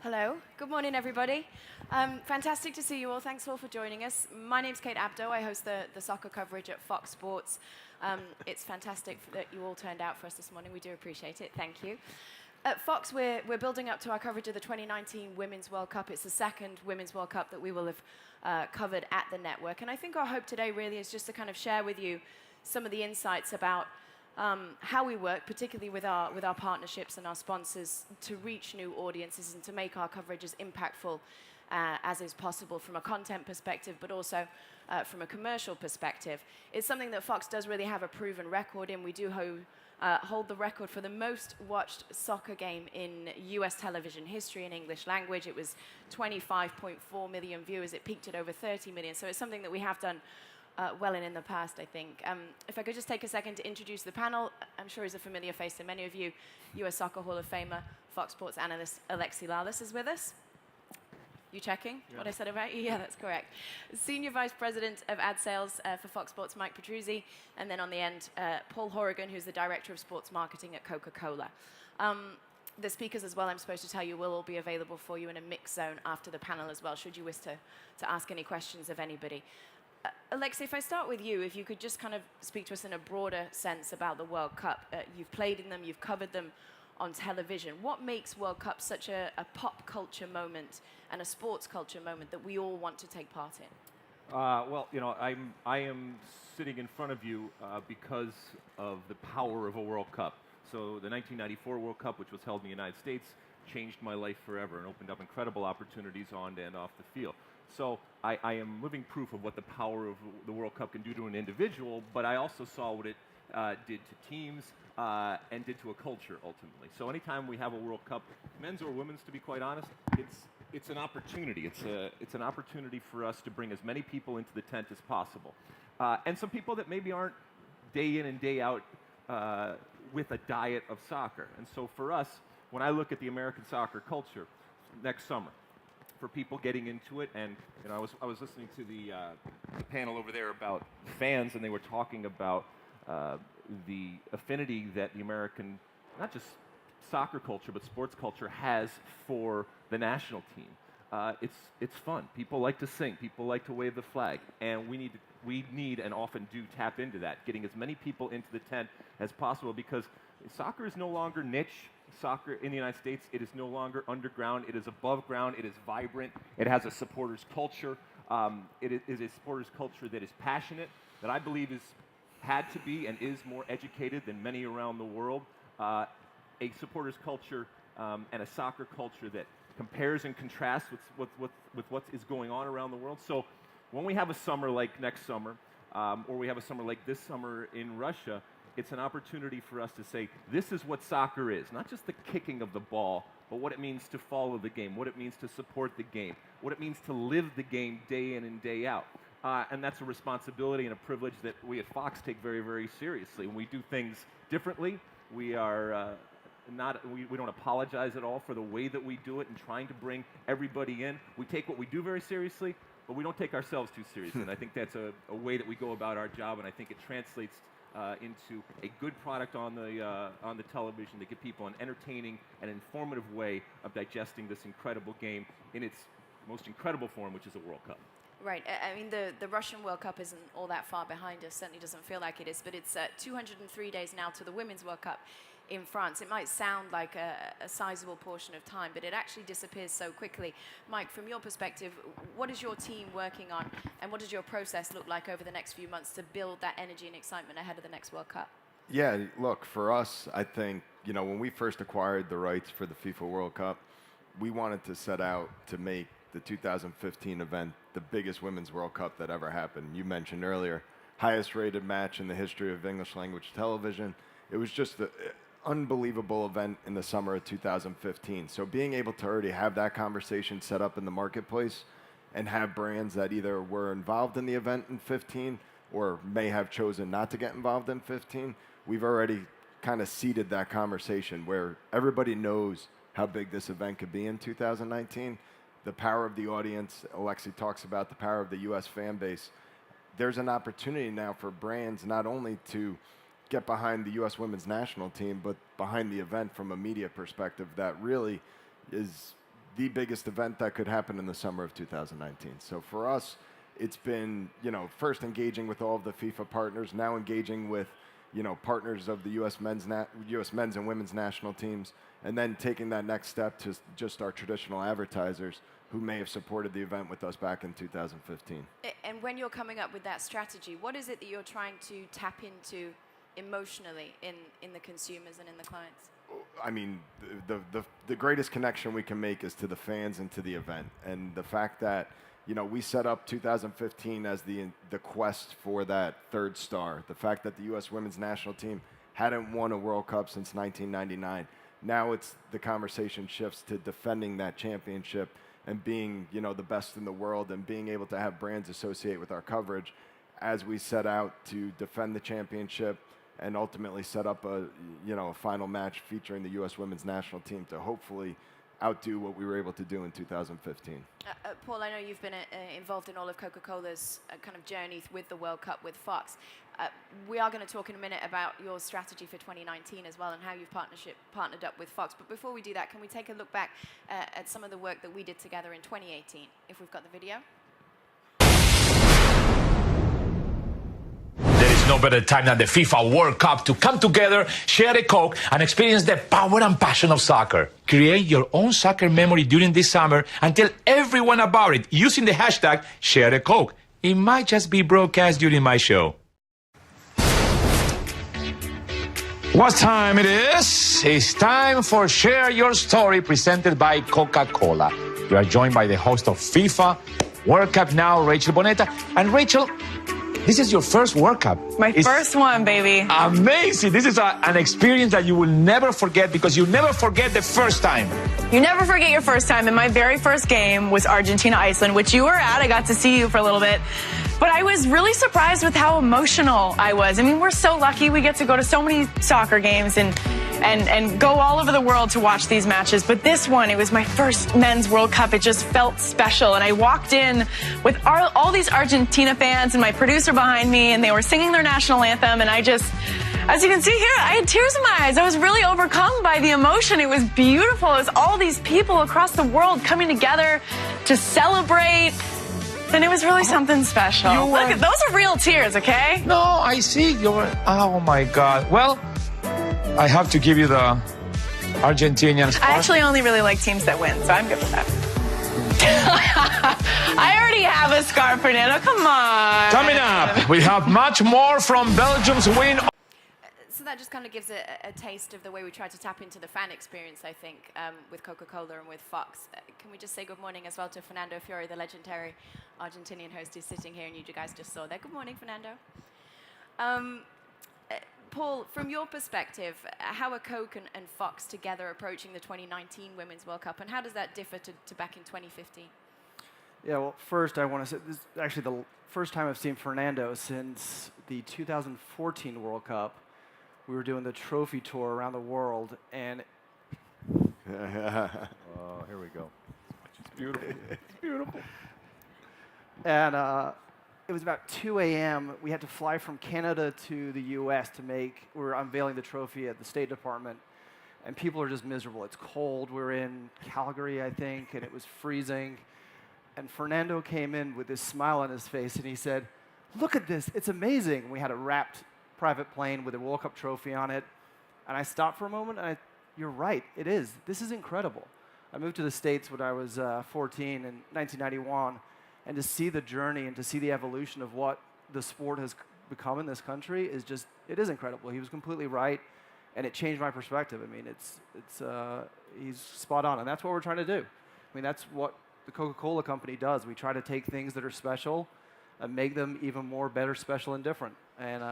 Hello. Good morning, everybody. Fantastic to see you all. Thanks all for joining us. My name's Kate Abdo. I host the soccer coverage at Fox Sports. It's fantastic that you all turned out for us this morning. We do appreciate it. Thank you. At Fox, we're building up to our coverage of the 2019 Women's World Cup. It's the second Women's World Cup that we will have covered at the network. And I think our hope today really is just to kind of share with you some of the insights about how we work, particularly with our partnerships and our sponsors, to reach new audiences and to make our coverage as impactful as is possible from a content perspective, but also from a commercial perspective. It's something that Fox does really have a proven record in. We do hold the record for the most watched soccer game in US television history in English language. It was 25.4 million viewers. It peaked at over 30 million. So it's something that we have done well in the past, I think. If I could just take a second to introduce the panel. I'm sure he's a familiar face to many of you. US Soccer Hall of Famer, Fox Sports analyst Alexi Lalas is with us. You checking what I said about you? Yeah, that's correct. Senior Vice President of Ad Sales for Fox Sports, Mike Petruzzi. And then on the end, Paul Horrigan, who's the Director of Sports Marketing at Coca-Cola. The speakers as well, I'm supposed to tell you, will all be available for you in a mixed zone after the panel as well, should you wish to ask any questions of anybody. Alexi, if I start with you, if you could just kind of speak to us in a broader sense about the World Cup. You've played in them, you've covered them on television. What makes World Cup such a pop culture moment and a sports culture moment that we all want to take part in? Well, you know, I am sitting in front of you because of the power of a World Cup. So the 1994 World Cup, which was held in the United States, changed my life forever and opened up incredible opportunities on and off the field. So I am living proof of what the power of the World Cup can do to an individual, but I also saw what it did to teams and did to a culture, ultimately. So anytime we have a World Cup, men's or women's, to be quite honest, it's an opportunity. It's an opportunity for us to bring as many people into the tent as possible. And some people that maybe aren't day in and day out with a diet of soccer. And so for us, when I look at the American soccer culture next summer, for people getting into it, and you know, I was listening to the panel over there about fans, and they were talking about the affinity that the American, not just soccer culture, but sports culture has for the national team. It's fun. People like to sing. People like to wave the flag, and we need and often do tap into that, getting as many people into the tent as possible, because soccer is no longer niche. Soccer in the United States, it is no longer underground. It is above ground. It is vibrant. It has a supporters culture. It is a supporters culture that is passionate, that I believe had to be and is more educated than many around the world. A supporters culture and a soccer culture that compares and contrasts with what is going on around the world. So when we have a summer like next summer, or we have a summer like this summer in Russia, it's an opportunity for us to say, this is what soccer is. Not just the kicking of the ball, but what it means to follow the game, what it means to support the game, what it means to live the game day in and day out. And that's a responsibility and a privilege that we at Fox take very, very seriously. When we do things differently, we are we don't apologize at all for the way that we do it and trying to bring everybody in. We take what we do very seriously, but we don't take ourselves too seriously. And I think that's a way that we go about our job, and I think it translates into a good product on the television to give people an entertaining and informative way of digesting this incredible game in its most incredible form, which is a World Cup. Right. I mean, the Russian World Cup isn't all that far behind us. Certainly doesn't feel like it is. But it's 203 days now to the Women's World Cup in France. It might sound like a sizable portion of time, but it actually disappears so quickly. Mike, from your perspective, what is your team working on, and what does your process look like over the next few months to build that energy and excitement ahead of the next World Cup? Yeah, look, for us, I think, you know, when we first acquired the rights for the FIFA World Cup, we wanted to set out to make the 2015 event the biggest Women's World Cup that ever happened. You mentioned earlier, highest rated match in the history of English language television. It was just an unbelievable event in the summer of 2015. So being able to already have that conversation set up in the marketplace and have brands that either were involved in the event in 15 or may have chosen not to get involved in 15, we've already kind of seeded that conversation where everybody knows how big this event could be in 2019. The power of the audience, Alexi talks about the power of the U.S. fan base. There's an opportunity now for brands not only to get behind the U.S. women's national team, but behind the event from a media perspective that really is the biggest event that could happen in the summer of 2019. So for us, it's been, first engaging with all of the FIFA partners, now engaging with, partners of the U.S. men's and women's national teams, and then taking that next step to just our traditional advertisers who may have supported the event with us back in 2015. And when you're coming up with that strategy, what is it that you're trying to tap into emotionally in the consumers and in the clients? I mean, the greatest connection we can make is to the fans and to the event. And the fact that, we set up 2015 as the quest for that third star. The fact that the U.S. women's national team hadn't won a World Cup since 1999. Now it's the conversation shifts to defending that championship and being, the best in the world and being able to have brands associate with our coverage as we set out to defend the championship and ultimately set up a final match featuring the U.S. women's national team to hopefully outdo what we were able to do in 2015. Paul, I know you've been involved in all of Coca-Cola's kind of journey with the World Cup with Fox. We are going to talk in a minute about your strategy for 2019 as well and how you've partnered up with Fox. But before we do that, can we take a look back at some of the work that we did together in 2018, if we've got the video? No better time than the FIFA World Cup to come together, share a Coke, and experience the power and passion of soccer. Create your own soccer memory during this summer and tell everyone about it using the hashtag #ShareACoke. It might just be broadcast during my show. What time it is? It's time for Share Your Story, presented by Coca-Cola. You are joined by the host of FIFA World Cup Now, Rachel Bonetta. And Rachel, this is your first World Cup. My first one, baby. Amazing. This is an experience that you will never forget because you never forget the first time. You never forget your first time. And my very first game was Argentina-Iceland, which you were at. I got to see you for a little bit. But I was really surprised with how emotional I was. I mean, we're so lucky. We get to go to so many soccer games and go all over the world to watch these matches. But this one, it was my first men's World Cup. It just felt special. And I walked in with all these Argentina fans and my producer behind me, and they were singing their national anthem. And I just, as you can see here, I had tears in my eyes. I was really overcome by the emotion. It was beautiful. It was all these people across the world coming together to celebrate. And it was really something special. Look, those are real tears, okay? No, I see. Oh, my God. Well, I have to give you the Argentinian scarf. I actually only really like teams that win, so I'm good with that. I already have a scarf, Fernando. Come on. Coming up, we have much more from Belgium's win. So that just kind of gives a taste of the way we try to tap into the fan experience, I think, with Coca-Cola and with Fox. Can we just say good morning as well to Fernando Fiore, the legendary Argentinian host who's sitting here, and you guys just saw there. Good morning, Fernando. Paul, from your perspective, how are Coke and Fox together approaching the 2019 Women's World Cup, and how does that differ to back in 2015? Yeah, well, first I want to say this is actually the first time I've seen Fernando since the 2014 World Cup. We were doing the trophy tour around the world, and oh, here we go. It's beautiful. It's beautiful. And it was about 2 a.m. We had to fly from Canada to the U.S. we were unveiling the trophy at the State Department, and people are just miserable. It's cold. We're in Calgary, I think, and it was freezing. And Fernando came in with this smile on his face, and he said, "Look at this. It's amazing." We had a wrapped private plane with a World Cup trophy on it. And I stopped for a moment, and you're right, it is. This is incredible. I moved to the States when I was 14 in 1991, and to see the journey and to see the evolution of what the sport has become in this country is just, it is incredible. He was completely right, and it changed my perspective. I mean, he's spot on, and that's what we're trying to do. I mean, that's what the Coca-Cola company does. We try to take things that are special and make them even more better, special, and different. And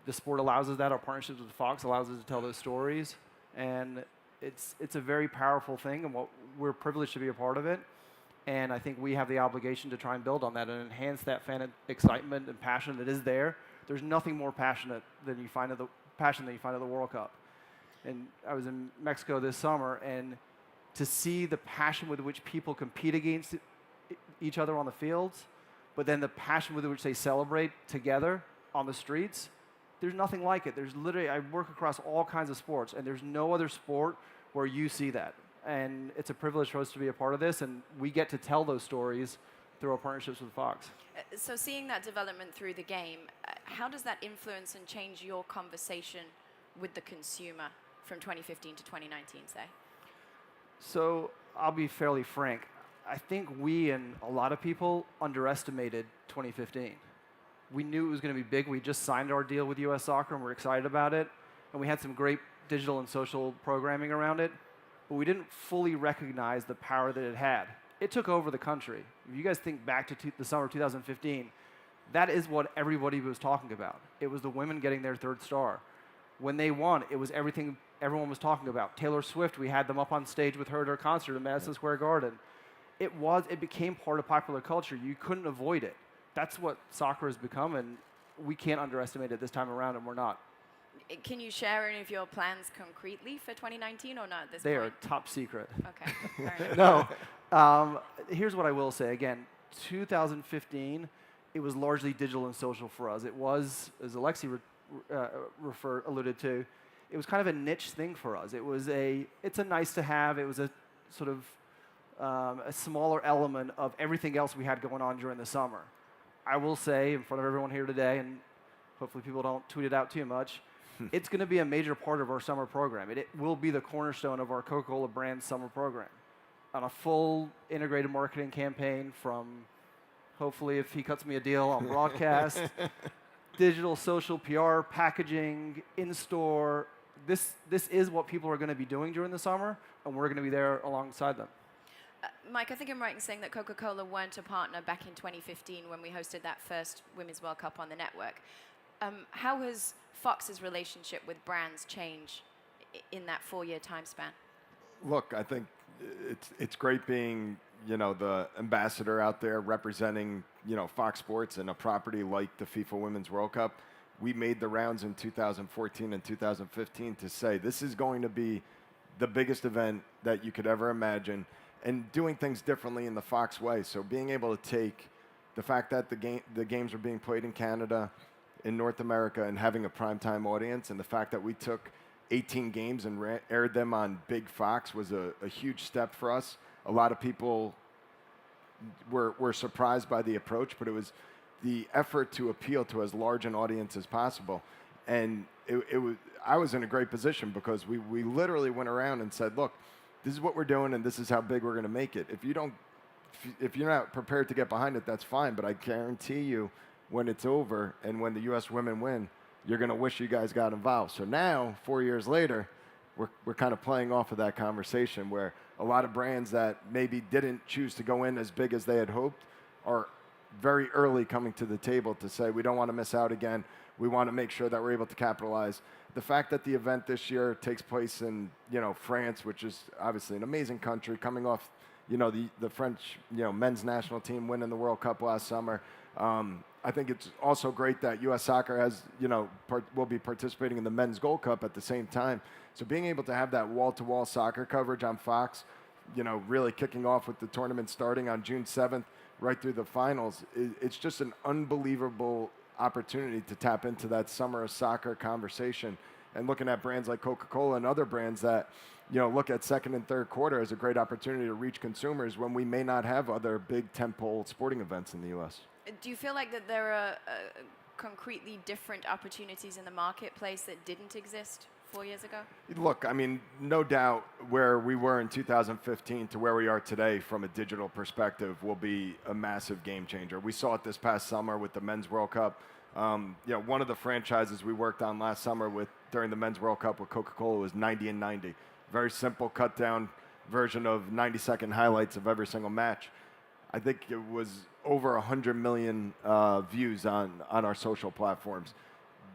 the sport allows us that. Our partnerships with Fox allows us to tell those stories, and it's a very powerful thing, and we're privileged to be a part of it. And I think we have the obligation to try and build on that and enhance that fan excitement and passion that is there. There's nothing more passionate than you find at the World Cup. And I was in Mexico this summer, and to see the passion with which people compete against each other on the fields, but then the passion with which they celebrate together on the streets, there's nothing like it. There's literally, I work across all kinds of sports, and there's no other sport where you see that. And it's a privilege for us to be a part of this, and we get to tell those stories through our partnerships with Fox. So seeing that development through the game, how does that influence and change your conversation with the consumer from 2015 to 2019, say? So I'll be fairly frank. I think we and a lot of people underestimated 2015. We knew it was going to be big. We just signed our deal with US Soccer, and we're excited about it. And we had some great digital and social programming around it, but we didn't fully recognize the power that it had. It took over the country. If you guys think back to the summer of 2015, that is what everybody was talking about. It was the women getting their third star. When they won, it was everything everyone was talking about. Taylor Swift, we had them up on stage with her at her concert in Madison Square Garden. It became part of popular culture. You couldn't avoid it. That's what soccer has become, and we can't underestimate it this time around, and we're not. Can you share any of your plans concretely for 2019 or not at this They point? are top secret. Okay, fair enough. No. Here's what I will say. Again, 2015, it was largely digital and social for us. It was, as Alexi alluded to, it was kind of a niche thing for us. It's a nice to have. It was a sort of a smaller element of everything else we had going on during the summer. I will say in front of everyone here today, and hopefully people don't tweet it out too much, it's going to be a major part of our summer program. It will be the cornerstone of our Coca-Cola brand summer program. On a full integrated marketing campaign from, hopefully if he cuts me a deal on broadcast, digital, social, PR, packaging, in-store. This is what people are going to be doing during the summer, and we're going to be there alongside them. Mike, I think I'm right in saying that Coca-Cola weren't a partner back in 2015 when we hosted that first Women's World Cup on the network. How has Fox's relationship with brands changed in that 4-year time span? Look, I think it's great being, the ambassador out there representing, Fox Sports and a property like the FIFA Women's World Cup. We made the rounds in 2014 and 2015 to say this is going to be the biggest event that you could ever imagine, and doing things differently in the Fox way. So being able to take the fact that the games were being played in Canada, in North America, and having a primetime audience, and the fact that we took 18 games and aired them on Big Fox was a huge step for us. A lot of people were surprised by the approach, but it was the effort to appeal to as large an audience as possible. And I was in a great position because we literally went around and said, look, this is what we're doing, and this is how big we're going to make it. If you're not prepared to get behind it, that's fine. But I guarantee you, when it's over and when the U.S. women win, you're going to wish you guys got involved. So now, 4 years later, we're kind of playing off of that conversation where a lot of brands that maybe didn't choose to go in as big as they had hoped are very early coming to the table to say we don't want to miss out again. We want to make sure that we're able to capitalize. The fact that the event this year takes place in France, which is obviously an amazing country, coming off the French men's national team winning the World Cup last summer. I think it's also great that U.S. Soccer has will be participating in the Men's Gold Cup at the same time. So being able to have that wall-to-wall soccer coverage on Fox, really kicking off with the tournament starting on June 7th, right through the finals, it's just an unbelievable opportunity to tap into that summer of soccer conversation. And looking at brands like Coca-Cola and other brands that look at second and third quarter as a great opportunity to reach consumers when we may not have other big tentpole sporting events in the U.S. Do you feel like that there are concretely different opportunities in the marketplace that didn't exist 4 years ago? Look, I mean, no doubt where we were in 2015 to where we are today from a digital perspective will be a massive game changer. We saw it this past summer with the Men's World Cup. One of the franchises we worked on last summer during the Men's World Cup with Coca-Cola was 90 and 90. Very simple cut-down version of 90-second highlights of every single match. I think it was over 100 million views on our social platforms.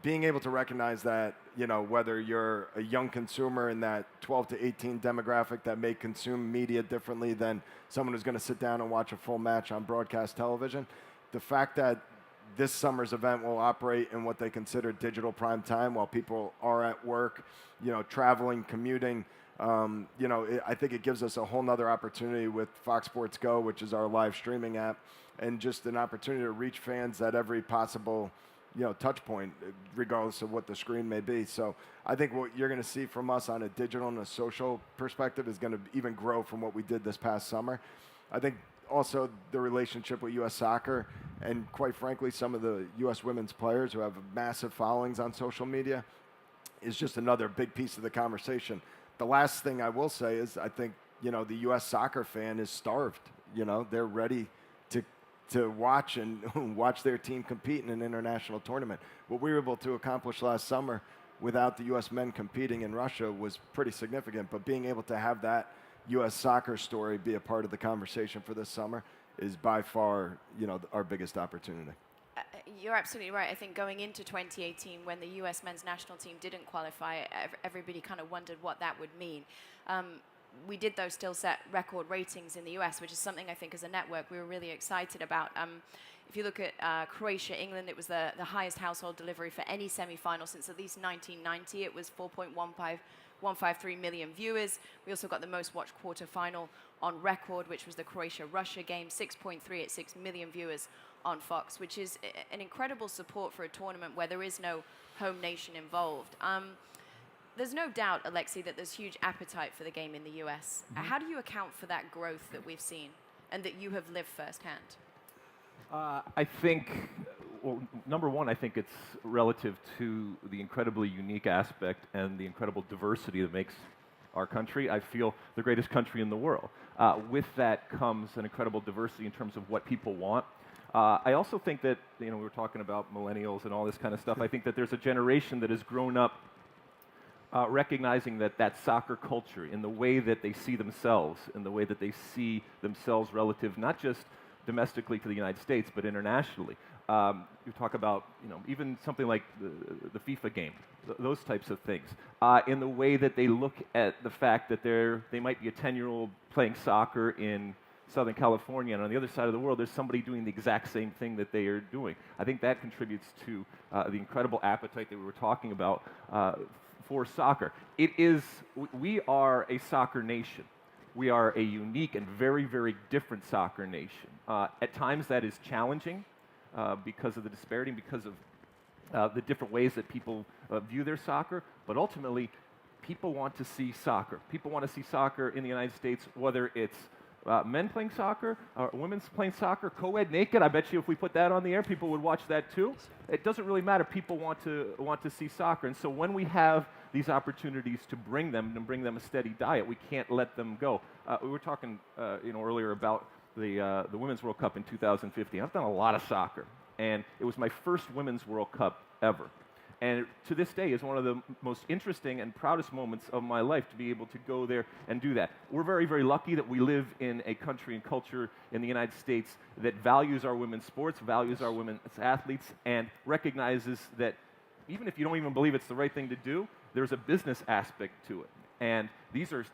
Being able to recognize that, whether you're a young consumer in that 12 to 18 demographic that may consume media differently than someone who's going to sit down and watch a full match on broadcast television, the fact that this summer's event will operate in what they consider digital prime time while people are at work, traveling, commuting, I think it gives us a whole nother opportunity with Fox Sports Go, which is our live streaming app, and just an opportunity to reach fans at every possible, touch point, regardless of what the screen may be. So I think what you're going to see from us on a digital and a social perspective is going to even grow from what we did this past summer. I think also the relationship with U.S. soccer and, quite frankly, some of the U.S. women's players who have massive followings on social media is just another big piece of the conversation. The last thing I will say is I think, the U.S. soccer fan is starved. They're ready to watch and watch their team compete in an international tournament. What we were able to accomplish last summer without the U.S. men competing in Russia was pretty significant, but being able to have that U.S. soccer story be a part of the conversation for this summer is by far, our biggest opportunity. You're absolutely right. I think going into 2018, when the U.S. men's national team didn't qualify, everybody kind of wondered what that would mean. We did, though, still set record ratings in the U.S., which is something I think as a network we were really excited about. If you look at Croatia, England, it was the highest household delivery for any semi-final since at least 1990. It was 4.153 million viewers. We also got the most watched quarterfinal on record, which was the Croatia-Russia game, 6.386 million viewers on Fox, which is an incredible support for a tournament where there is no home nation involved. There's no doubt, Alexei, that there's huge appetite for the game in the US. How do you account for that growth that we've seen and that you have lived firsthand? I think, well, number one, I think it's relative to the incredibly unique aspect and the incredible diversity that makes our country, I feel, the greatest country in the world. With that comes an incredible diversity in terms of what people want. I also think that, we were talking about millennials and all this kind of stuff. I think that there's a generation that has grown up recognizing that soccer culture, in the way that they see themselves, in the way that they see themselves relative, not just domestically to the United States, but internationally. You talk about, even something like the FIFA game, those types of things. In the way that they look at the fact that they might be a 10-year-old playing soccer in Southern California, and on the other side of the world, there's somebody doing the exact same thing that they are doing. I think that contributes to the incredible appetite that we were talking about for soccer. We are a soccer nation. We are a unique and very, very different soccer nation. At times that is challenging because of the disparity, because of the different ways that people view their soccer, but ultimately people want to see soccer. People want to see soccer in the United States, whether it's men playing soccer, or women's playing soccer, co-ed, naked. I bet you if we put that on the air, people would watch that too. It doesn't really matter. People want to see soccer, and so when we have these opportunities to bring them and bring them a steady diet, we can't let them go. We were talking, earlier about the Women's World Cup in 2015. I've done a lot of soccer, and it was my first Women's World Cup ever. And to this day is one of the most interesting and proudest moments of my life to be able to go there and do that. We're very, very lucky that we live in a country and culture in the United States that values our women's sports, values our women's athletes, and recognizes that even if you don't even believe it's the right thing to do, there's a business aspect to it. And these are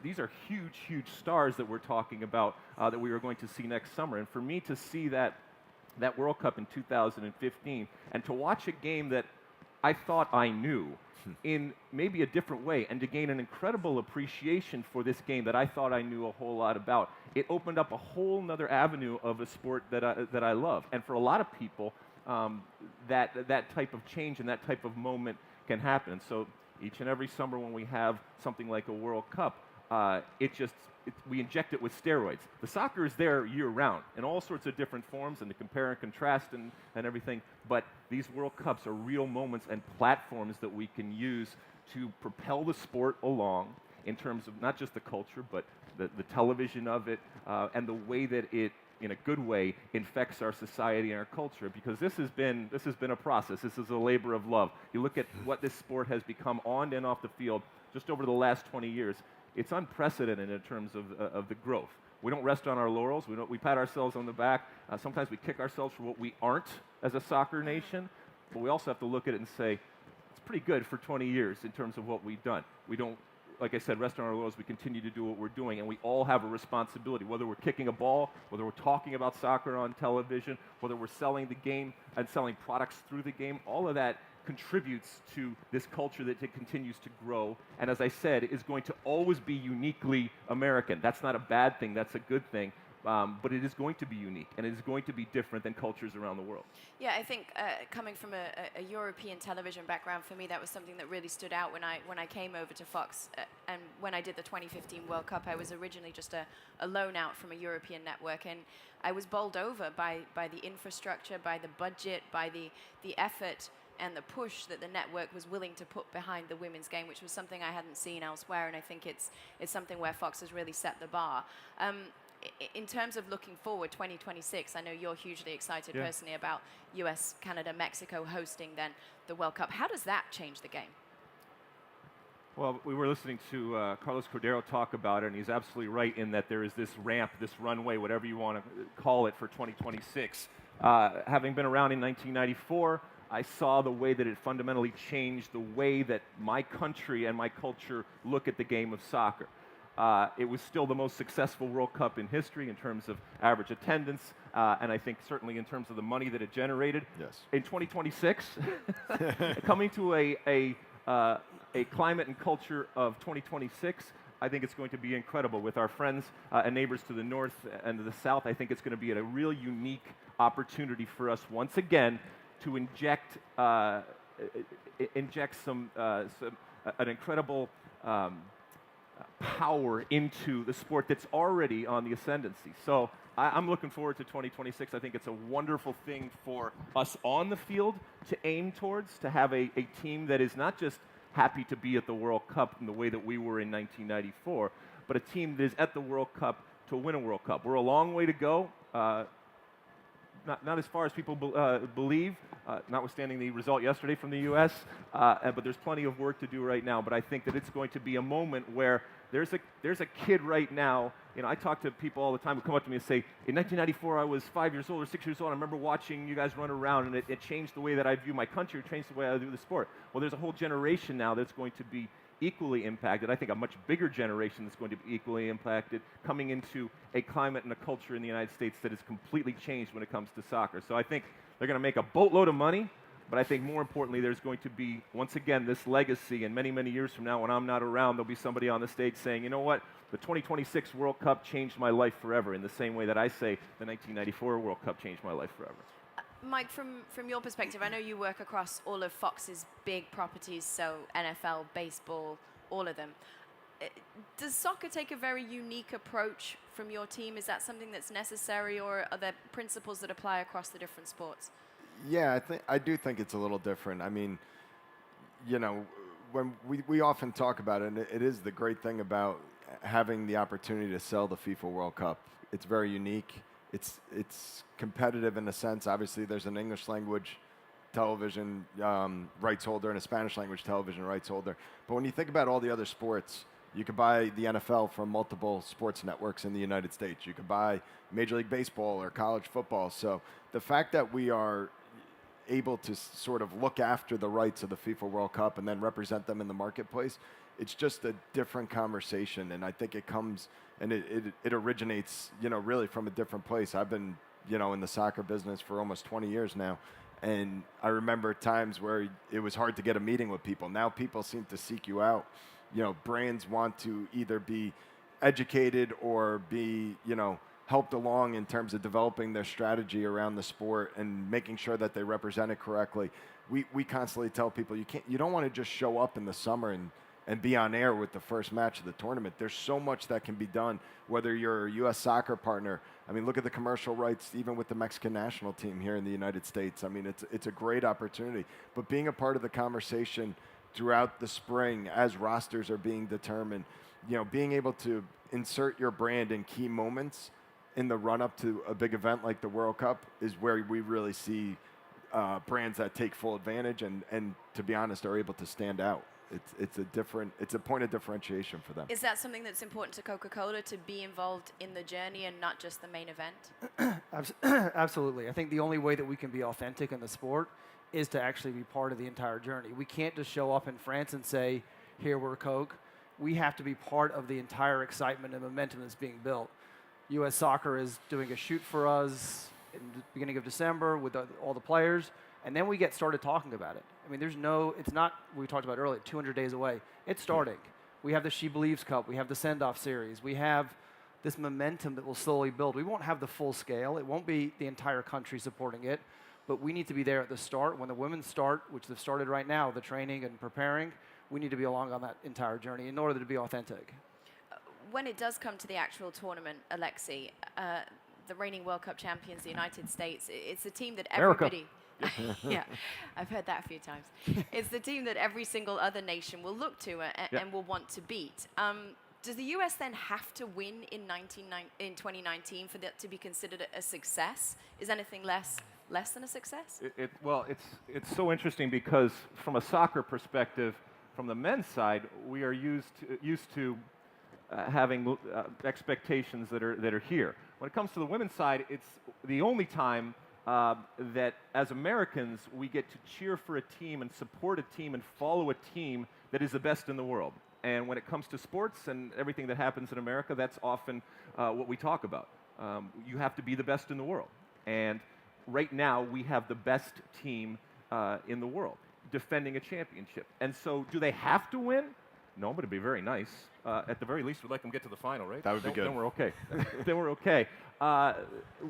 huge, huge stars that we're talking about that we are going to see next summer. And for me to see that World Cup in 2015 and to watch a game that I thought I knew in maybe a different way, and to gain an incredible appreciation for this game that I thought I knew a whole lot about, it opened up a whole nother avenue of a sport that I love. And for a lot of people, that type of change and that type of moment can happen. And so each and every summer when we have something like a World Cup, we inject it with steroids. The soccer is there year-round in all sorts of different forms, and to compare and contrast and everything, but these World Cups are real moments and platforms that we can use to propel the sport along in terms of not just the culture, but the television of it, and the way that it, in a good way, infects our society and our culture, because this has been a process. This is a labor of love. You look at what this sport has become on and off the field just over the last 20 years. It's unprecedented in terms of the growth. We don't rest on our laurels. We pat ourselves on the back. Sometimes we kick ourselves for what we aren't as a soccer nation, but we also have to look at it and say, it's pretty good for 20 years in terms of what we've done. We don't, like I said, rest on our laurels. We continue to do what we're doing, and we all have a responsibility, whether we're kicking a ball, whether we're talking about soccer on television, whether we're selling the game and selling products through the game. All of that contributes to this culture that it continues to grow, and as I said, is going to always be uniquely American. That's not a bad thing, that's a good thing, but it is going to be unique, and it is going to be different than cultures around the world. Yeah, I think coming from a European television background, for me, that was something that really stood out when I came over to Fox. And when I did the 2015 World Cup, I was originally just a loan out from a European network, and I was bowled over by the infrastructure, by the budget, by the effort and the push that the network was willing to put behind the women's game, which was something I hadn't seen elsewhere, and I think it's something where Fox has really set the bar. In terms of looking forward, 2026, I know you're hugely excited personally about US, Canada, Mexico hosting then the World Cup. How does that change the game? Well, we were listening to Carlos Cordero talk about it, and he's absolutely right in that there is this ramp, this runway, whatever you want to call it, for 2026. Having been around in 1994, I saw the way that it fundamentally changed the way that my country and my culture look at the game of soccer. It was still the most successful World Cup in history in terms of average attendance, and I think certainly in terms of the money that it generated. Yes. In 2026, coming to a climate and culture of 2026, I think it's going to be incredible with our friends and neighbors to the north and to the south. I think it's going to be a real unique opportunity for us once again to inject an incredible power into the sport that's already on the ascendancy. So I'm looking forward to 2026. I think it's a wonderful thing for us on the field to aim towards, to have a team that is not just happy to be at the World Cup in the way that we were in 1994, but a team that is at the World Cup to win a World Cup. We're a long way to go. Not as far as people believe, notwithstanding the result yesterday from the U.S., but there's plenty of work to do right now. But I think that it's going to be a moment where there's a kid right now. You know, I talk to people all the time who come up to me and say, in 1994 I was 5 years old or 6 years old. I remember watching you guys run around, and it changed the way that I view my country. It changed the way I do the sport. Well, there's a whole generation now that's going to be equally impacted. I think a much bigger generation that's going to be equally impacted, coming into a climate and a culture in the United States that has completely changed when it comes to soccer. So I think they're going to make a boatload of money, but I think more importantly, there's going to be, once again, this legacy, and many, many years from now, when I'm not around, there'll be somebody on the stage saying, you know what, the 2026 World Cup changed my life forever, in the same way that I say the 1994 World Cup changed my life forever. Mike, from your perspective, I know you work across all of Fox's big properties, so NFL, baseball, all of them. Does soccer take a very unique approach from your team? Is that something that's necessary, or are there principles that apply across the different sports? Yeah, I do think it's a little different. I mean, you know, when we often talk about it, and it is the great thing about having the opportunity to sell the FIFA World Cup. It's very unique. It's competitive in a sense. Obviously, there's an English language television rights holder and a Spanish language television rights holder. But when you think about all the other sports, you could buy the NFL from multiple sports networks in the United States. You could buy Major League Baseball or college football. So the fact that we are able to sort of look after the rights of the FIFA World Cup and then represent them in the marketplace, it's just a different conversation. And I think it comes and it originates, you know, really from a different place. I've been, you know, in the soccer business for almost 20 years now. And I remember times where it was hard to get a meeting with people. Now people seem to seek you out. You know, brands want to either be educated or be, you know, helped along in terms of developing their strategy around the sport and making sure that they represent it correctly. We constantly tell people you don't want to just show up in the summer and be on air with the first match of the tournament. There's so much that can be done, whether you're a U.S. soccer partner. I mean, look at the commercial rights, even with the Mexican national team here in the United States. I mean, it's a great opportunity. But being a part of the conversation throughout the spring as rosters are being determined, you know, being able to insert your brand in key moments in the run-up to a big event like the World Cup is where we really see brands that take full advantage and to be honest, are able to stand out. It's a point of differentiation for them. Is that something that's important to Coca-Cola, to be involved in the journey and not just the main event? Absolutely. I think the only way that we can be authentic in the sport is to actually be part of the entire journey. We can't just show up in France and say, here, we're Coke. We have to be part of the entire excitement and momentum that's being built. U.S. Soccer is doing a shoot for us in the beginning of December with all the players, and then we get started talking about it. I mean, it's not, we talked about earlier, 200 days away. It's starting. We have the She Believes Cup. We have the Send-Off Series. We have this momentum that will slowly build. We won't have the full scale. It won't be the entire country supporting it, but we need to be there at the start. When the women start, which they've started right now, the training and preparing, we need to be along on that entire journey in order to be authentic. When it does come to the actual tournament, Alexi, the reigning World Cup champions, the United States, it's a team that America. everybody... yeah, I've heard that a few times. It's the team that every single other nation will look to and will want to beat. Does the US then have to win in 2019 for that to be considered a success? Is anything less than a success? Well, it's so interesting because from a soccer perspective, from the men's side, we are used to having expectations that are here. When it comes to the women's side, it's the only time that as Americans we get to cheer for a team and support a team and follow a team that is the best in the world. And when it comes to sports and everything that happens in America, that's often what we talk about. You have to be the best in the world. And right now we have the best team in the world defending a championship. And so do they have to win? No, but it'd be very nice. At the very least, we'd like them to get to the final, right? That would be good. Then we're okay. Then we're okay.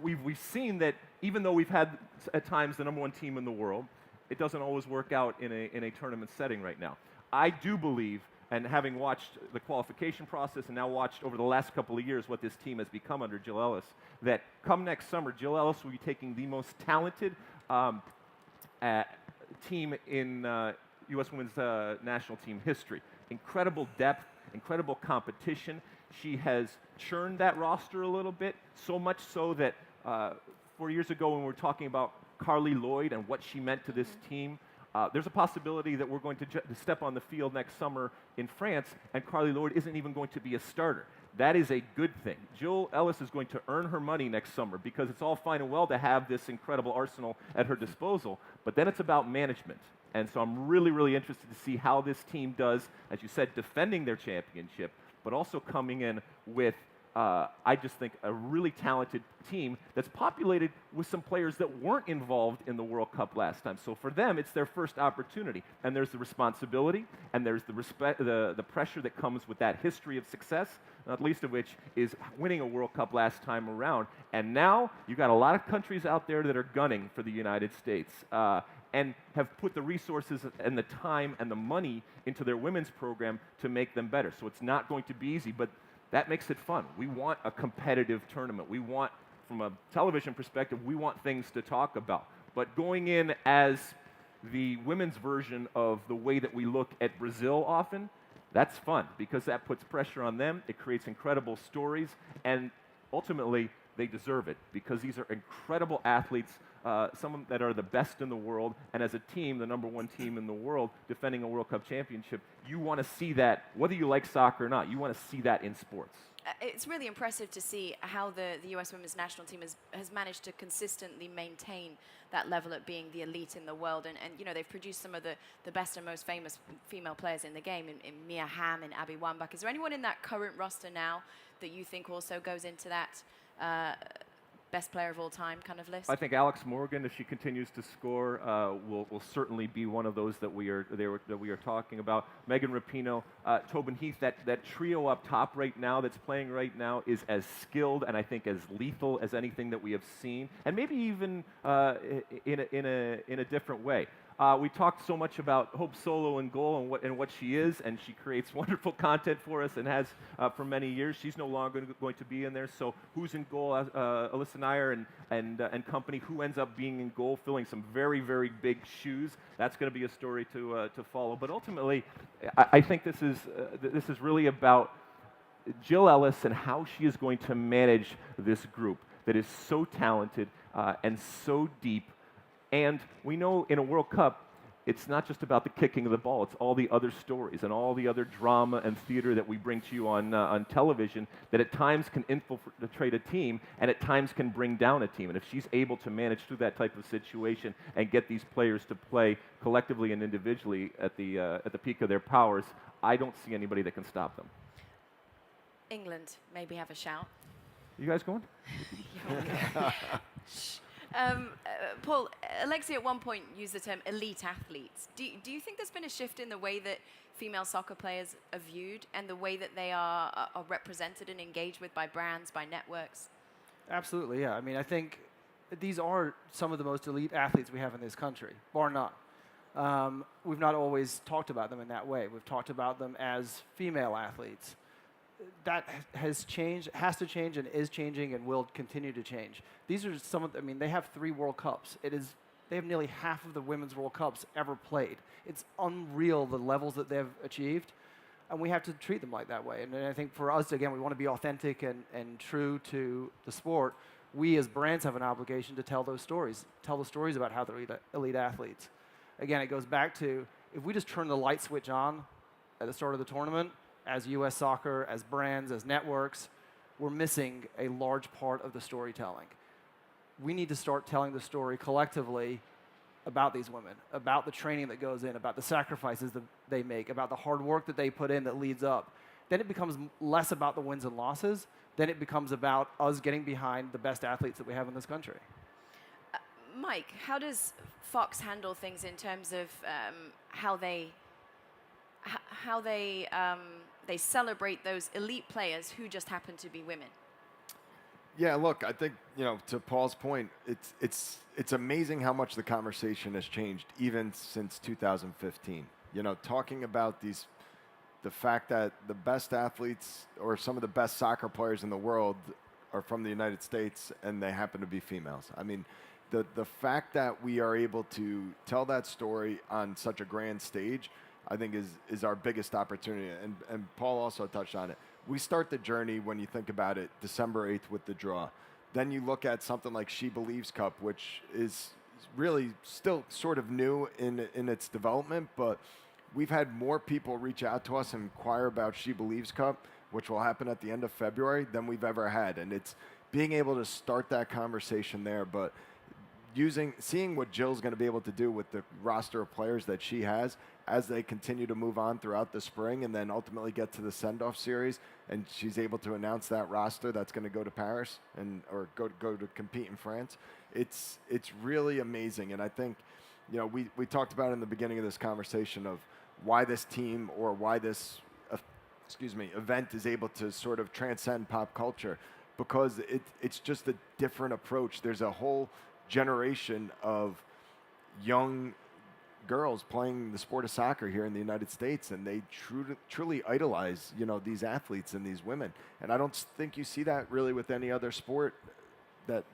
We've seen that even though we've had at times the #1 team in the world, it doesn't always work out in a tournament setting right now. I do believe, and having watched the qualification process and now watched over the last couple of years what this team has become under Jill Ellis, that come next summer, Jill Ellis will be taking the most talented team in U.S. women's national team history. Incredible depth, incredible competition. She has churned that roster a little bit, so much so that 4 years ago when we were talking about Carly Lloyd and what she meant to this team, there's a possibility that we're going to step on the field next summer in France and Carly Lloyd isn't even going to be a starter. That is a good thing. Jill Ellis is going to earn her money next summer because it's all fine and well to have this incredible arsenal at her disposal, but then it's about management. And so I'm really, really interested to see how this team does, as you said, defending their championship, but also coming in with, I just think, a really talented team that's populated with some players that weren't involved in the World Cup last time. So for them, it's their first opportunity. And there's the responsibility, and there's the pressure that comes with that history of success, not least of which is winning a World Cup last time around. And now you've got a lot of countries out there that are gunning for the United States. And have put the resources and the time and the money into their women's program to make them better. So it's not going to be easy, but that makes it fun. We want a competitive tournament. We want, from a television perspective, we want things to talk about. But going in as the women's version of the way that we look at Brazil often, that's fun because that puts pressure on them. It creates incredible stories, and ultimately, they deserve it because these are incredible athletes, some of them that are the best in the world, and as a team, the #1 team in the world, defending a World Cup championship, you want to see that, whether you like soccer or not, you want to see that in sports. It's really impressive to see how the U.S. women's national team has managed to consistently maintain that level at being the elite in the world. And you know, they've produced some of the best and most famous female players in the game, in Mia Hamm and Abby Wambach. Is there anyone in that current roster now that you think also goes into that best player of all time kind of list? I think Alex Morgan, if she continues to score, will certainly be one of those that we are talking about. Megan Rapinoe, Tobin Heath, that trio up top right now that's playing right now is as skilled and I think as lethal as anything that we have seen, and maybe even in a different way. We talked so much about Hope Solo in goal and what she is, and she creates wonderful content for us and has for many years. She's no longer going to be in there. So who's in goal? Alyssa Nair and company. Who ends up being in goal, filling some very, very big shoes? That's going to be a story to follow. But ultimately, I think this is really about Jill Ellis and how she is going to manage this group that is so talented and so deep. And we know in a World Cup, it's not just about the kicking of the ball. It's all the other stories and all the other drama and theater that we bring to you on television that at times can infiltrate a team and at times can bring down a team. And if she's able to manage through that type of situation and get these players to play collectively and individually at the peak of their powers, I don't see anybody that can stop them. England maybe have a shout. You guys going? Paul, Alexia at one point used the term elite athletes. Do you think there's been a shift in the way that female soccer players are viewed and the way that they are represented and engaged with by brands, by networks? Absolutely, yeah. I mean, I think these are some of the most elite athletes we have in this country, bar none. We've not always talked about them in that way. We've talked about them as female athletes. That has changed, has to change, and is changing, and will continue to change. These are some of, I mean, they have 3 World Cups. They have nearly half of the Women's World Cups ever played. It's unreal the levels that they've achieved, and we have to treat them like that way. And I think for us, again, we want to be authentic and true to the sport. We as brands have an obligation to tell those stories, tell the stories about how they're elite athletes. Again, it goes back to, if we just turn the light switch on at the start of the tournament, as U.S. Soccer, as brands, as networks, we're missing a large part of the storytelling. We need to start telling the story collectively about these women, about the training that goes in, about the sacrifices that they make, about the hard work that they put in that leads up. Then it becomes less about the wins and losses. Then it becomes about us getting behind the best athletes that we have in this country. Mike, how does Fox handle things in terms of how they celebrate those elite players who just happen to be women? Yeah, look, I think, to Paul's point, it's amazing how much the conversation has changed even since 2015. Talking about the fact that the best athletes or some of the best soccer players in the world are from the United States and they happen to be females. I mean, the fact that we are able to tell that story on such a grand stage, I think is our biggest opportunity. And Paul also touched on it. We start the journey, when you think about it, December 8th with the draw. Then you look at something like She Believes Cup, which is really still sort of new in its development, but we've had more people reach out to us and inquire about She Believes Cup, which will happen at the end of February, than we've ever had. And it's being able to start that conversation there, but seeing what Jill's going to be able to do with the roster of players that she has as they continue to move on throughout the spring and then ultimately get to the send-off series, and she's able to announce that roster that's going to go to Paris or go to compete in France. It's really amazing, and I think we talked about in the beginning of this conversation of why this team or why this event is able to sort of transcend pop culture, because it's just a different approach. There's a whole generation of young girls playing the sport of soccer here in the United States, and they truly idolize these athletes and these women. And I don't think you see that really with any other sport that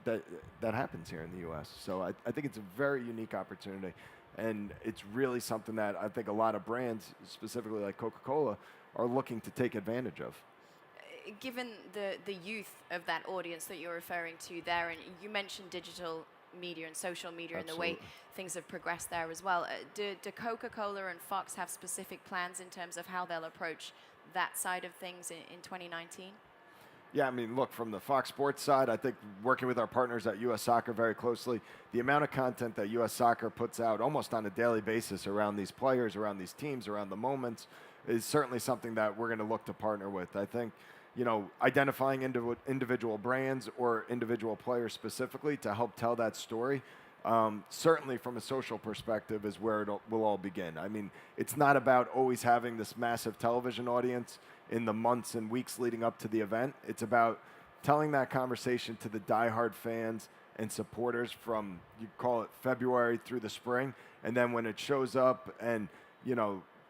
happens here in the U.S. So I think it's a very unique opportunity, and it's really something that I think a lot of brands, specifically like Coca-Cola, are looking to take advantage of. Given the youth of that audience that you're referring to there, and you mentioned digital media and social media Absolutely. and the way things have progressed there as well, do Coca-Cola and Fox have specific plans in terms of how they'll approach that side of things in 2019? Yeah, I mean, look, from the Fox Sports side, I think working with our partners at U.S. Soccer very closely, the amount of content that U.S. Soccer puts out almost on a daily basis around these players, around these teams, around the moments, is certainly something that we're going to look to partner with. I think identifying individual brands or individual players specifically to help tell that story, certainly from a social perspective, is where it will all begin. I mean, it's not about always having this massive television audience in the months and weeks leading up to the event. It's about telling that conversation to the diehard fans and supporters from, you call it February through the spring, and then when it shows up and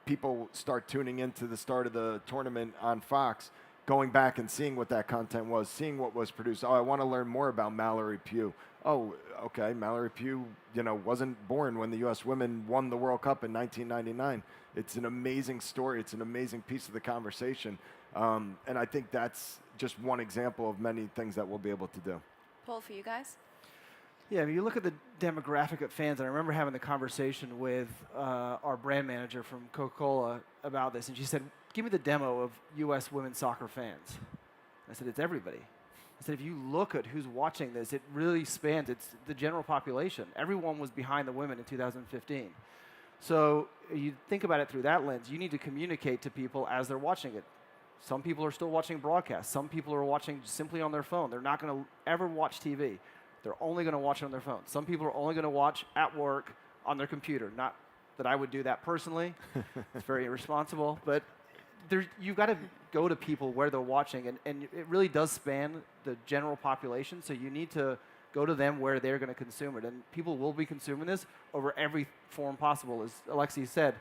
people start tuning into the start of the tournament on Fox, going back and seeing what that content was, seeing what was produced. Oh, I want to learn more about Mallory Pugh. Oh, okay, Mallory Pugh, wasn't born when the U.S. women won the World Cup in 1999. It's an amazing story. It's an amazing piece of the conversation. And I think that's just one example of many things that we'll be able to do. Paul, for you guys? Yeah, I mean, you look at the demographic of fans, and I remember having the conversation with our brand manager from Coca-Cola about this, and she said, give me the demo of U.S. women's soccer fans. I said, it's everybody. I said, if you look at who's watching this, it really spans. It's the general population. Everyone was behind the women in 2015. So you think about it through that lens. You need to communicate to people as they're watching it. Some people are still watching broadcasts. Some people are watching simply on their phone. They're not going to ever watch TV. they're only going to watch it on their phone. Some people are only going to watch at work on their computer. Not that I would do that personally. It's very irresponsible. But you've got to go to people where they're watching, and it really does span the general population, so you need to go to them where they're going to consume it. And people will be consuming this over every form possible. As Alexi said,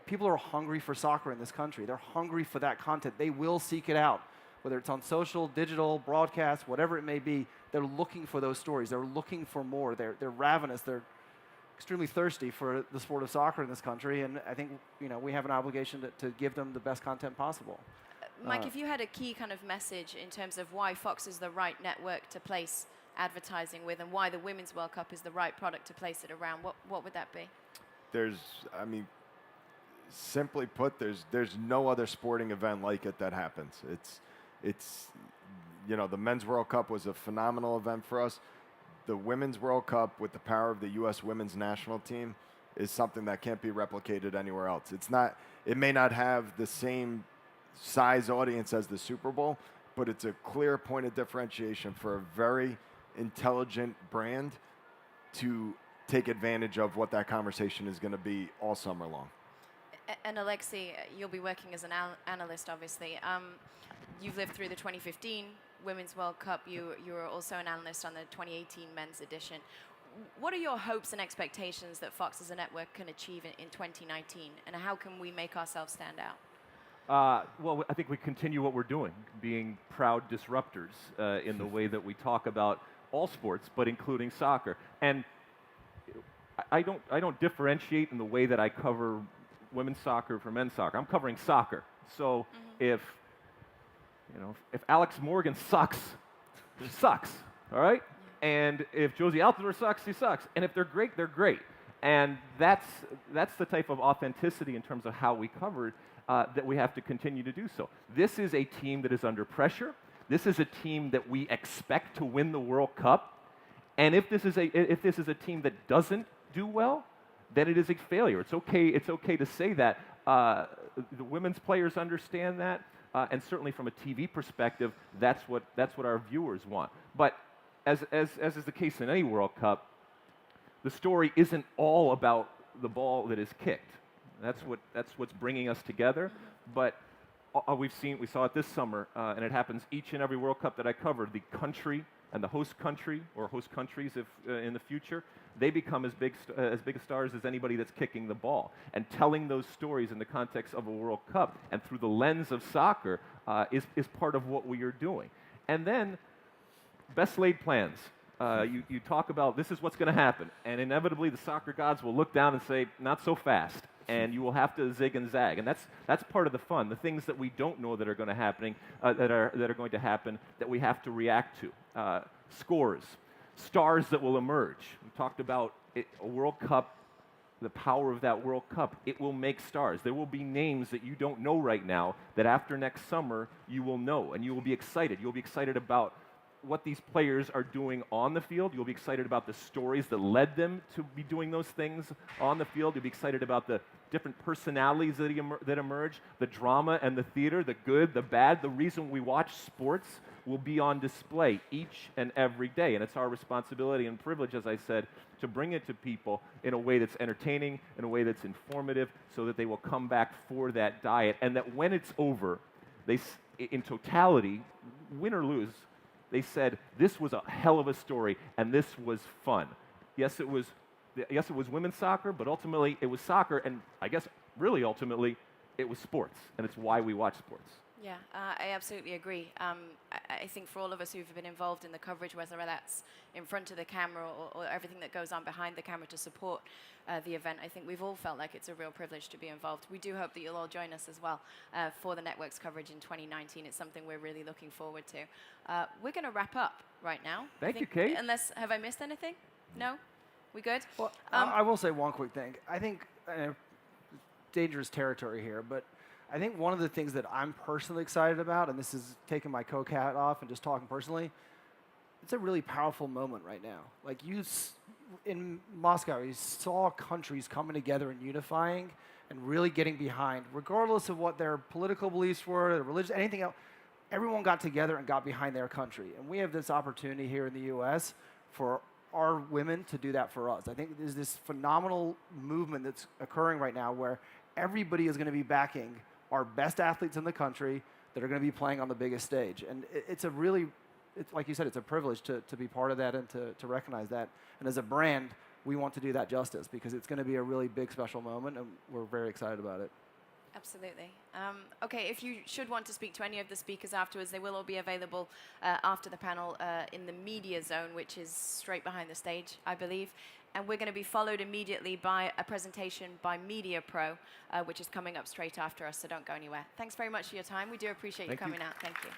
people are hungry for soccer in this country. They're hungry for that content. They will seek it out, whether it's on social, digital, broadcast, whatever it may be. They're looking for those stories. They're looking for more. They're ravenous. They're extremely thirsty for the sport of soccer in this country, and I think we have an obligation to give them the best content possible. Mike, if you had a key kind of message in terms of why Fox is the right network to place advertising with, and why the Women's World Cup is the right product to place it around, what would that be? Simply put, there's no other sporting event like it that happens. It's the Men's World Cup was a phenomenal event for us. The Women's World Cup, with the power of the U.S. women's national team, is something that can't be replicated anywhere else. It may not have the same size audience as the Super Bowl, but it's a clear point of differentiation for a very intelligent brand to take advantage of what that conversation is going to be all summer long. And Alexi, you'll be working as an analyst, obviously. You've lived through the 2015 Women's World Cup. You were also an analyst on the 2018 men's edition. What are your hopes and expectations that Fox as a network can achieve in 2019, and how can we make ourselves stand out? Well, I think we continue what we're doing, being proud disruptors in the way that we talk about all sports, but including soccer. And I don't differentiate in the way that I cover women's soccer from men's soccer. I'm covering soccer. So if Alex Morgan sucks, he sucks, all right? And if Josie Altidore sucks, he sucks. And if they're great, they're great. And that's the type of authenticity in terms of how we cover it that we have to continue to do so. This is a team that is under pressure. This is a team that we expect to win the World Cup. And if this is a team that doesn't do well, then it is a failure. It's okay to say that. The women's players understand that, and certainly from a TV perspective, that's what our viewers want. But as is the case in any World Cup, the story isn't all about the ball that is kicked. That's what's bringing us together. But we saw it this summer, and it happens each and every World Cup that I cover. The country and the host country, or host countries if in the future, they become as big stars as anybody that's kicking the ball. And telling those stories in the context of a World Cup and through the lens of soccer is part of what we are doing. And then, best laid plans. You talk about this is what's going to happen, and inevitably the soccer gods will look down and say, not so fast. And you will have to zig and zag, and that's part of the fun. The things that we don't know that are going to happen, that we have to react to. Scores, stars that will emerge. We talked about a World Cup, the power of that World Cup. It will make stars. There will be names that you don't know right now that after next summer you will know, and you will be excited. You'll be excited about what these players are doing on the field. You'll be excited about the stories that led them to be doing those things on the field. You'll be excited about the different personalities that emerge, the drama and the theater, the good, the bad. The reason we watch sports will be on display each and every day. And it's our responsibility and privilege, as I said, to bring it to people in a way that's entertaining, in a way that's informative, so that they will come back for that diet. And that when it's over, in totality, win or lose, they said, this was a hell of a story, and this was fun. Yes, it was women's soccer, but ultimately it was soccer, and I guess really ultimately it was sports, and it's why we watch sports. Yeah, I absolutely agree. I think for all of us who've been involved in the coverage, whether that's in front of the camera or everything that goes on behind the camera to support the event, I think we've all felt like it's a real privilege to be involved. We do hope that you'll all join us as well for the network's coverage in 2019. It's something we're really looking forward to. We're going to wrap up right now. Thank you, Kate. Have I missed anything? No? We good? Well, I will say one quick thing. I think dangerous territory here, but I think one of the things that I'm personally excited about, and this is taking my Coke hat off and just talking personally, it's a really powerful moment right now. Like in Moscow, you saw countries coming together and unifying and really getting behind, regardless of what their political beliefs were, their religion, anything else. Everyone got together and got behind their country. And we have this opportunity here in the U.S. for our women to do that for us. I think there's this phenomenal movement that's occurring right now where everybody is going to be backing our best athletes in the country that are going to be playing on the biggest stage. And it's a really, it's like you said, it's a privilege to be part of that and to recognize that. And as a brand, we want to do that justice because it's going to be a really big, special moment, and we're very excited about it. Absolutely. Okay, if you should want to speak to any of the speakers afterwards, they will all be available after the panel in the media zone, which is straight behind the stage, I believe. And we're going to be followed immediately by a presentation by Media Pro, which is coming up straight after us, so don't go anywhere. Thanks very much for your time. We do appreciate you coming out. Thank you.